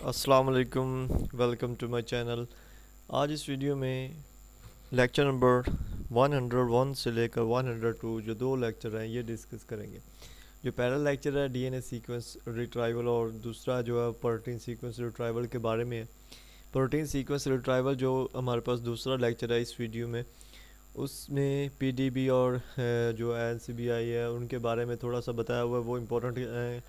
अस्सलाम वालेकुम, welcome to my channel. आज इस वीडियो में लेक्चर नंबर 101 से लेकर 102 जो दो लेक्चर हैं ये डिस्कस करेंगे। जो पहला लेक्चर है डीएनए सीक्वेंस रिट्राइवल और दूसरा जो है प्रोटीन सीक्वेंस रिट्राइवल के बारे में है। प्रोटीन सीक्वेंस रिट्राइवल जो हमारे पास दूसरा लेक्चर है इस वीडियो में, उसमें पीडीबी और जो एनसीबीआई है उनके बारे में थोड़ा सा बताया हुआ है, वो इम्पोर्टेंट है।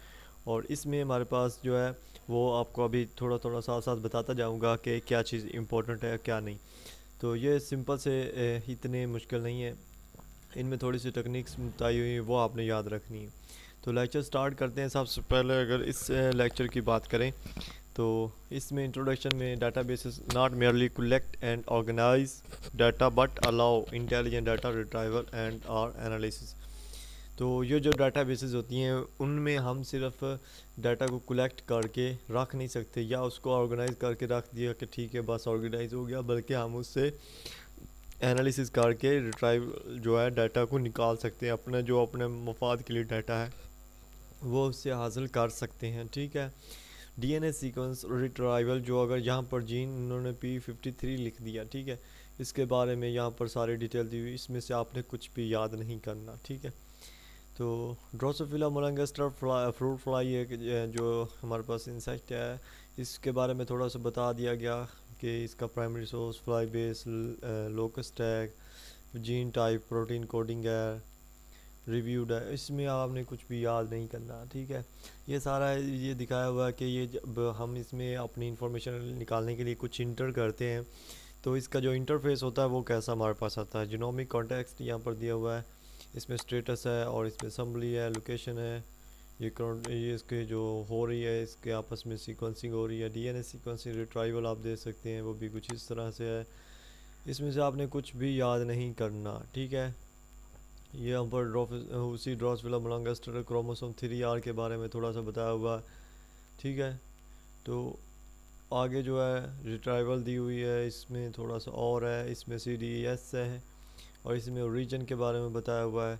और इसमें हमारे पास जो है वो आपको अभी थोड़ा थोड़ा साथ साथ बताता जाऊंगा कि क्या चीज़ इम्पोर्टेंट है क्या नहीं। तो ये सिंपल से इतने मुश्किल नहीं है, इनमें थोड़ी सी टेक्निक्स बताई हुई है वो आपने याद रखनी है। तो लेक्चर स्टार्ट करते हैं। सबसे पहले अगर इस लेक्चर की बात करें तो इसमें इंट्रोडक्शन में databases not merely collect and organise data but allow intelligent data retrieval and are analysis. तो ये जो डाटाबेसेस होती हैं उनमें हम सिर्फ डाटा को कलेक्ट करके रख नहीं सकते या उसको ऑर्गेनाइज करके रख दिया कि ठीक है बस ऑर्गेनाइज हो गया, बल्कि हम उससे एनालिसिस करके रिट्राइव जो है डाटा को निकाल सकते हैं। अपने मफाद के लिए डाटा है वो उससे हासिल कर सकते हैं। ठीक है, डीएनए सीक्वेंस रिट्राइवल जो अगर यहाँ पर जीन उन्होंने P53 लिख दिया, ठीक है, इसके बारे में यहाँ पर सारी डिटेल दी हुई, इसमें से आपने कुछ भी याद नहीं करना। ठीक है, तो ड्रोसोफिला मोलंगस्टर फ्रूट फ्लाई एक जो हमारे पास इंसेक्ट है, इसके बारे में थोड़ा सा बता दिया गया कि इसका primary source fly base locust tag gene type protein coding है, रिव्यूड है। इसमें आपने कुछ भी याद नहीं करना। ठीक है, ये सारा ये दिखाया हुआ है कि ये जब हम इसमें अपनी इंफॉर्मेशन निकालने के लिए कुछ इंटर करते हैं तो इसका जो इंटरफेस होता है वो कैसा हमारे पास आता है। जीनोमिक कॉन्टेक्स्ट यहाँ पर दिया हुआ है, इसमें स्टेटस है और इसमें असम्बली है, लोकेशन है, ये इसके जो हो रही है इसके आपस में सीक्वेंसिंग हो रही है। डीएनए सीक्वेंसिंग रिट्राइवल आप दे सकते हैं, वो भी कुछ इस तरह से है। इसमें से आपने कुछ भी याद नहीं करना। ठीक है, ये यहाँ पर उसी ड्रोसोफिला मोलंगस्टर क्रोमोसोम 3R के बारे में थोड़ा सा बताया हुआ। ठीक है, तो आगे जो है रिट्राइवल दी हुई है, इसमें थोड़ा सा और है, इसमें CDES है और इसमें ओरिजिन के बारे में बताया हुआ है।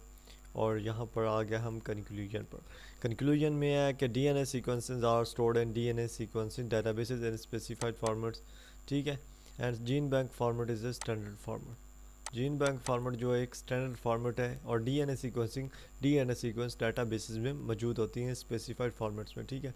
और यहाँ पर आ गया हम कंक्लूजन पर। कंक्लूजन में है कि DNA sequences are stored in DNA sequencing databases in specified formats. ठीक है, and gene bank format is a standard format. Gene bank format जो एक स्टैंडर्ड फॉर्मेट है और डीएनए सीक्वेंस डेटाबेसेस में मौजूद होती हैं स्पेसिफाइड फॉर्मेट्स में। ठीक है,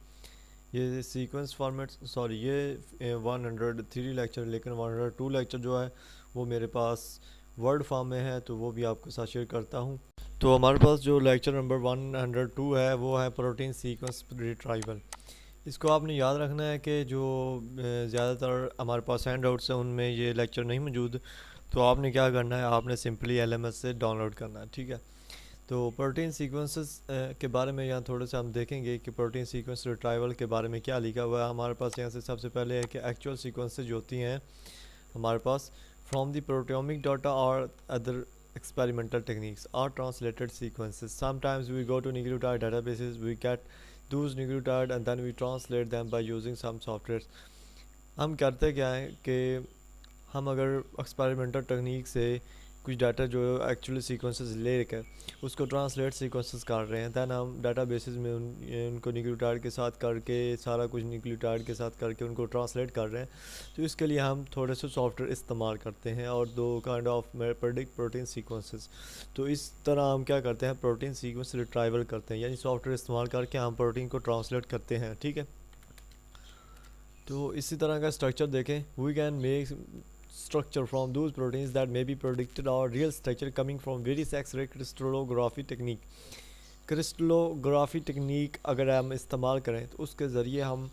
ये सीक्वेंस फॉर्मेट्स ये 103 लेक्चर, लेकिन 102 लेक्चर जो है वो मेरे पास वर्ड फॉर्म में है, तो वो भी आपके साथ शेयर करता हूँ। तो हमारे पास जो लेक्चर नंबर 102 है वो है प्रोटीन सीक्वेंस रिट्राइवल। इसको आपने याद रखना है कि जो ज़्यादातर हमारे पास हैंड आउट्स हैं उनमें ये लेक्चर नहीं मौजूद, तो आपने क्या करना है, आपने सिंपली LMS से डाउनलोड करना है। ठीक है, तो प्रोटीन सीक्वेंसेस के बारे में यहाँ थोड़े से हम देखेंगे कि प्रोटीन सीक्वेंस रिट्राइवल के बारे में क्या लिखा हुआ है। हमारे पास यहाँ से सबसे पहले है कि एक्चुअल सीक्वेंसेस जो होती हैं हमारे पास फ्रॉम द प्रोटियोमिक डाटा और other experimental techniques are translated sequences. Sometimes we go to nucleotide databases, we get those nucleotide and then we translate them by using some softwares. हम करते क्या है कि हम अगर एक्सपेरिमेंटल टेक्निक से कुछ डाटा जो एक्चुअली सीक्वेंसेस ले कर उसको ट्रांसलेट सीक्वेंसेस कर रहे हैं, दैन हम डाटाबेसेस में उनको न्यूक्लियोटाइड के साथ करके सारा कुछ न्यूक्लियोटाइड के साथ करके उनको ट्रांसलेट कर रहे हैं। तो इसके लिए हम थोड़े से सॉफ्टवेयर इस्तेमाल करते हैं और दो kind of predict protein sequences. तो इस तरह हम क्या करते हैं, प्रोटीन सीक्वेंस रिट्राइवल करते हैं, यानी सॉफ्टवेयर इस्तेमाल करके हम प्रोटीन को ट्रांसलेट करते हैं। ठीक है, तो इसी तरह का स्ट्रक्चर देखें, we can make structure from those proteins that may be predicted or real structure coming from various X-ray crystallography technique. Crystallography technique अगर हम इस्तेमाल करें तो उसके ज़रिए हम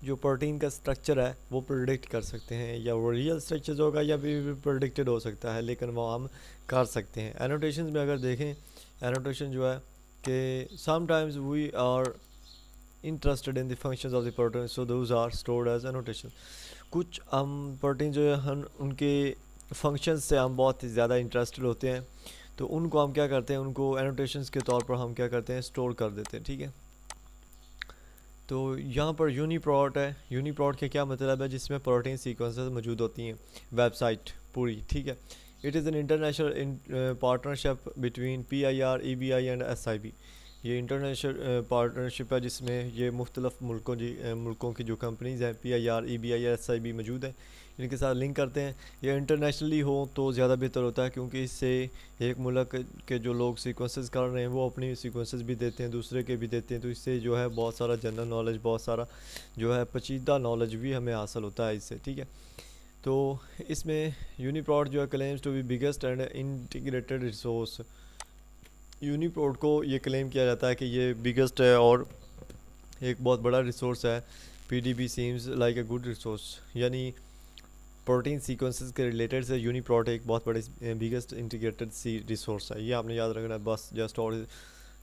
जो प्रोटीन का स्ट्रक्चर है वो प्रेडिक्ट कर सकते हैं, या वो रियल स्ट्रक्चर होगा या भी प्रेडिक्टेड हो सकता है, लेकिन वो हम कर सकते हैं। एनोटेशन में अगर देखें, एनोटेशन जो है कि sometimes we are interested in the functions of the protein, so those are stored as annotation. कुछ हम प्रोटीन जो है हम उनके फंक्शंस से हम बहुत ही ज़्यादा इंटरेस्टेड होते हैं, तो उनको हम क्या करते हैं, उनको एनोटेशंस के तौर पर हम क्या करते हैं, स्टोर कर देते हैं। ठीक है, तो यहाँ पर यूनिप्रोट है। यूनिप्रोट के क्या मतलब है, जिसमें प्रोटीन सीक्वेंसेस मौजूद होती हैं, वेबसाइट पूरी। ठीक है, it is an international partnership between PIR, EBI and SIB। ये इंटरनेशनल पार्टनरशिप है जिसमें ये मुख्तलिफ मुल्कों की जो कंपनीज़ हैं PIR EBI SIB मौजूद है, इनके साथ लिंक करते हैं। ये इंटरनेशनली हो तो ज़्यादा बेहतर होता है, क्योंकि इससे एक मुल्क के जो लोग सीक्वेंसेस कर रहे हैं वो अपनी सीक्वेंसेस भी देते हैं, दूसरे के भी देते हैं, तो इससे जो है बहुत सारा जनरल नॉलेज, बहुत सारा जो है पेचीदा नॉलेज भी हमें हासिल होता है इससे, ठीक है। तो इसमें यूनिप्रॉड जो है claims to be biggest and integrated resource. UniProt को ये क्लेम किया जाता है कि ये बिगेस्ट है और एक बहुत बड़ा रिसोर्स है। PDB seems like a good resource, यानी प्रोटीन सीक्वेंसेस के रिलेटेड से यूनिप्रोड एक बहुत बड़े बिगेस्ट इंटीग्रेटेड सी रिसोर्स है, ये आपने याद रखना है बस जस्ट। और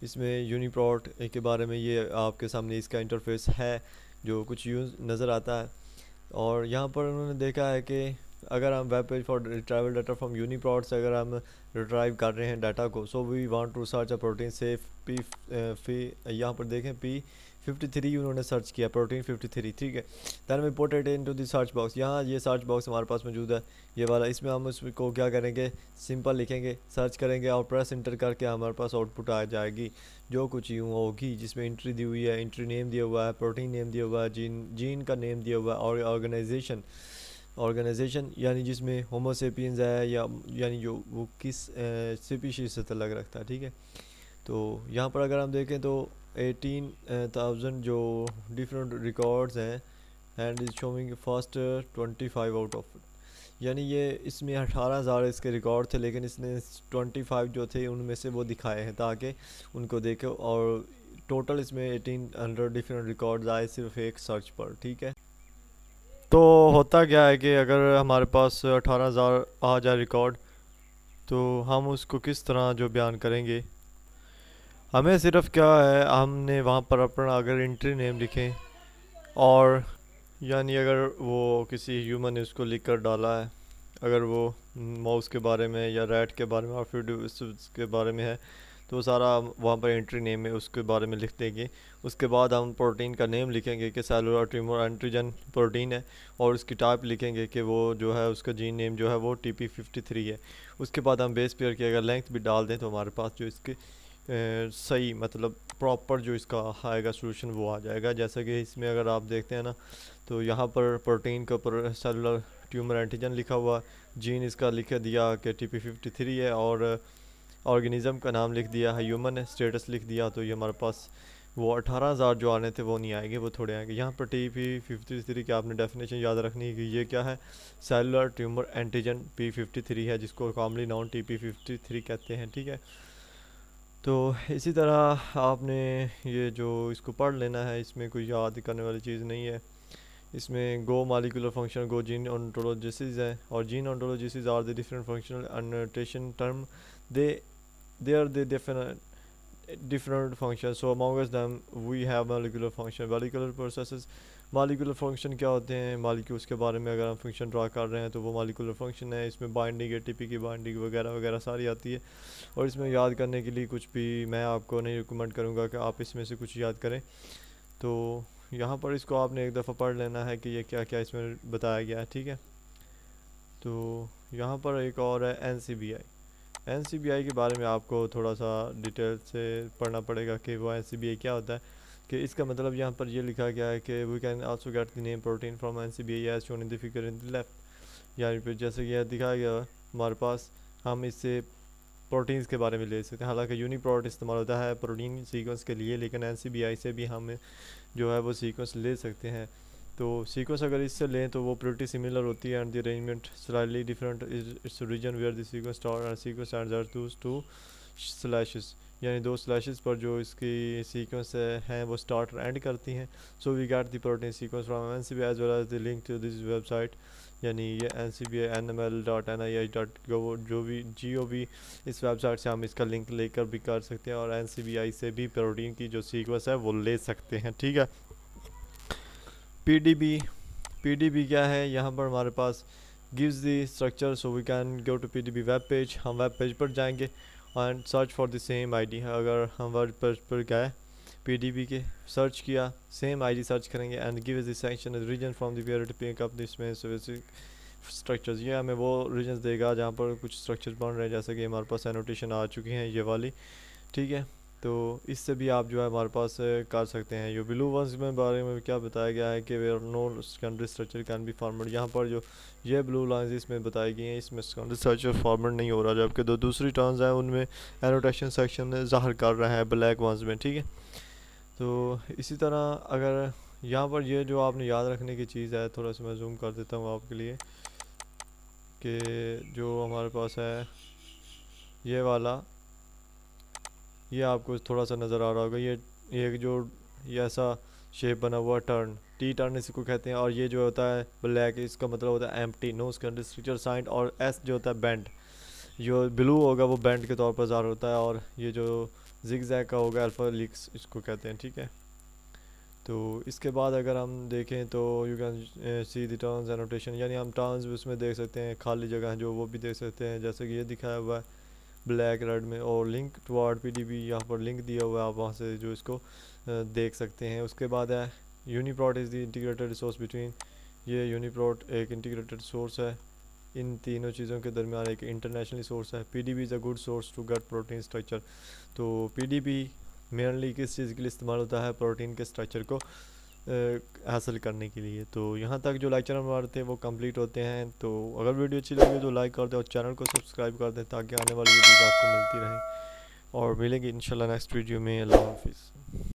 इसमें यूनिप्रोड के बारे में ये आपके सामने इसका इंटरफेस है जो कुछ यूज नज़र आता है। और यहाँ पर उन्होंने देखा है कि अगर हम web page for retrieval data from UniProt से अगर हम रिट्राइव कर रहे हैं डाटा को, so we want to search a protein से यहाँ पर देखें P53 उन्होंने सर्च किया, प्रोटीन 53, ठीक है। Then we put it into the search box, यहाँ ये सर्च बॉक्स हमारे पास मौजूद है ये वाला। इसमें हम उसको क्या करेंगे, सिंपल लिखेंगे, सर्च करेंगे और प्रेस इंटर करके हमारे पास आउटपुट आ जाएगी जो कुछ यूँ होगी, जिसमें एंट्री दी हुई है, एंट्री नेम दिया हुआ है, प्रोटीन नेम दिया हुआ है, जीन का नेम दिया हुआ है, और ऑर्गेनाइजेशन यानी जिसमें होमोसेपियंस है यानी जो वो किस स्पीशीज से तल्लुक़ रखता है, ठीक है। तो यहाँ पर अगर हम देखें तो 18,000 जो डिफरेंट रिकॉर्ड्स हैं and is showing first 25 out of, यानी ये इसमें 18,000 इसके रिकॉर्ड थे, लेकिन इसने 25 जो थे उनमें से वो दिखाए हैं ताकि उनको देखो। और टोटल इसमें 1800 डिफरेंट रिकॉर्ड्स आए सिर्फ एक सर्च पर, ठीक है। तो होता क्या है कि अगर हमारे पास 18,000 आ जाए रिकॉर्ड, तो हम उसको किस तरह जो बयान करेंगे, हमें सिर्फ क्या है, हमने वहाँ पर अपना अगर एंट्री नेम लिखें, और यानी अगर वो किसी ह्यूमन ने उसको लिख कर डाला है, अगर वो माउस के बारे में या रैट के बारे में और फिर उसके बारे में है, तो सारा वहाँ पर एंट्री नेम है उसके बारे में लिख देंगे। उसके बाद हम प्रोटीन का नेम लिखेंगे कि सेलुलर ट्यूमर एंटीजन प्रोटीन है, और उसकी टाइप लिखेंगे कि वो जो है उसका जीन नेम जो है वो TP53 है। उसके बाद हम बेस पेयर की अगर लेंथ भी डाल दें तो हमारे पास जो इसके सही मतलब प्रॉपर जो इसका आएगा सोल्यूशन वो आ जाएगा। जैसा कि इसमें अगर आप देखते हैं ना, तो यहाँ पर प्रोटीन के ऊपर सेलुलर ट्यूमर एंटीजन लिखा हुआ, जीन इसका लिख दिया कि TP53 है, और ऑर्गेनिज़म का नाम लिख दिया है ह्यूमन है, स्टेटस लिख दिया, तो ये हमारे पास वो 18,000 जो आने थे वो नहीं आएंगे, वो थोड़े आएंगे। यहाँ पर TP53 की आपने डेफिनेशन याद रखनी है कि ये क्या है, सेलुलर ट्यूमर एंटीजन P53 है, जिसको कॉमनली नाउन TP53 कहते हैं, ठीक है। तो इसी तरह आपने ये जो इसको पढ़ लेना है, इसमें कोई याद करने वाली चीज़ नहीं है। इसमें GO molecular function, GO gene ontologies है, और gene ontologies are the different functional annotation term, they are the different functions, so amongst them we have molecular function, molecular processes। molecular function क्या होते हैं, molecules के बारे में अगर हम फंक्शन ड्रा कर रहे हैं तो वो molecular function है। इसमें बाइंडिंग, ATP की बाइंडिंग वगैरह वगैरह सारी आती है, और इसमें याद करने के लिए कुछ भी मैं आपको नहीं रिकमेंड करूँगा कि आप इसमें से कुछ याद करें। तो यहाँ पर इसको आपने एक दफ़ा पढ़ लेना है कि ये क्या क्या इसमें बताया गया है, ठीक है। तो यहाँ पर एक और है NCBI के बारे में आपको थोड़ा सा डिटेल से पढ़ना पड़ेगा कि वो NCBI क्या होता है। कि इसका मतलब यहाँ पर ये लिखा गया है कि we can also get the name protein from NCBI as shown in the figure in the left, यानी फिर जैसे कि यह दिखाया गया हमारे पास, हम इससे प्रोटीन्स के बारे में ले सकते हैं। हालांकि यूनिप्रोड इस्तेमाल होता है प्रोटीन सीक्वेंस के लिए, लेकिन NCBI से भी हम जो है वो सीक्वेंस ले सकते हैं। तो सीक्वेंस अगर इससे लें तो वो प्रिटी सिमिलर होती है, and the arrangement slightly different its region where the sequence start and sequence end are two slashes, यानी 2 स्लैशेस पर जो इसकी सीक्वेंस हैं वो स्टार्ट और एंड करती हैं। So we get the protein sequence from NCBI as well as the link to this website, यानी ये NCBI.nml.nih.gov इस वेबसाइट से हम इसका लिंक लेकर भी कर सकते हैं, और NCBI से भी प्रोटीन की जो सीक्वेंस है वो ले सकते हैं, ठीक है। PDB क्या है, यहाँ पर हमारे पास gives the structure, so we can go to PDB web page. हम वेब पेज पर जाएंगे and search for the same ID। अगर हम वेब पेज पर गए PDB के सर्च किया, सेम ID सर्च करेंगे and give the section region from the where to pick up this में स्ट्रक्चर्स। ये हमें वो रीजन्स देगा जहाँ पर कुछ स्ट्रक्चर्स बन रहे हैं, जैसे कि हमारे पास एनोटेशन आ चुकी हैं ये वाली, ठीक है। तो इससे भी आप जो है हमारे पास कर सकते हैं। जो ब्लू वंस में बारे में क्या बताया गया है कि where no secondary structure can be formed, यहाँ पर जो ये ब्लू लाइंस इसमें बताई गई हैं इसमें सेकेंडरी स्ट्रक्चर फॉर्मेड नहीं हो रहा, जबकि दो दूसरी टर्म्स हैं उनमें एनोटेशन सेक्शन में ज़ाहिर कर रहा है ब्लैक वंस में, ठीक है। तो इसी तरह अगर यहाँ पर ये जो आपने याद रखने की चीज़ है, थोड़ा सा मैं जूम कर देता हूँ आपके लिए, कि जो हमारे पास है ये वाला, ये आपको थोड़ा सा नज़र आ रहा होगा, ये जो ये ऐसा शेप बना हुआ टर्न, टी टर्न इसको कहते हैं। और ये जो होता है ब्लैक, इसका मतलब होता है empty, no secondary structure signed. और एस जो होता है बेंड, जो ब्लू होगा वो बेंड के तौर पर ज़ाहिर होता है। और ये जो जिग जैग का होगा अल्फ़ा लिक्स इसको कहते हैं, ठीक है। तो इसके बाद अगर हम देखें तो you can see the turns annotation, यानी हम टर्न्स उसमें देख सकते हैं, खाली जगह जो वो भी देख सकते हैं, जैसे कि ये दिखाया हुआ है ब्लैक रेड में। और लिंक टुवर्ड पीडीबी, यहाँ पर लिंक दिया हुआ है, आप वहाँ से जो इसको देख सकते हैं। उसके बाद है UniProt is the integrated resource between, ये यूनिप्रोट एक इंटीग्रेटेड सोर्स है इन तीनों चीज़ों के दरमियान, एक इंटरनेशनल सोर्स है। PDB is a good source to get protein structure. तो पीडीबी मेनली किस चीज़ के लिए इस्तेमाल होता है, प्रोटीन के स्ट्रक्चर को हासिल करने के लिए। तो यहाँ तक जो लेक्चर हमारे थे वो कंप्लीट होते हैं। तो अगर वीडियो अच्छी लगी तो लाइक कर दें और चैनल को सब्सक्राइब कर दें ताकि आने वाली वीडियोज़ आपको मिलती रहें। और मिलेंगे इंशाल्लाह नेक्स्ट वीडियो में। अल्लाह हाफिज़।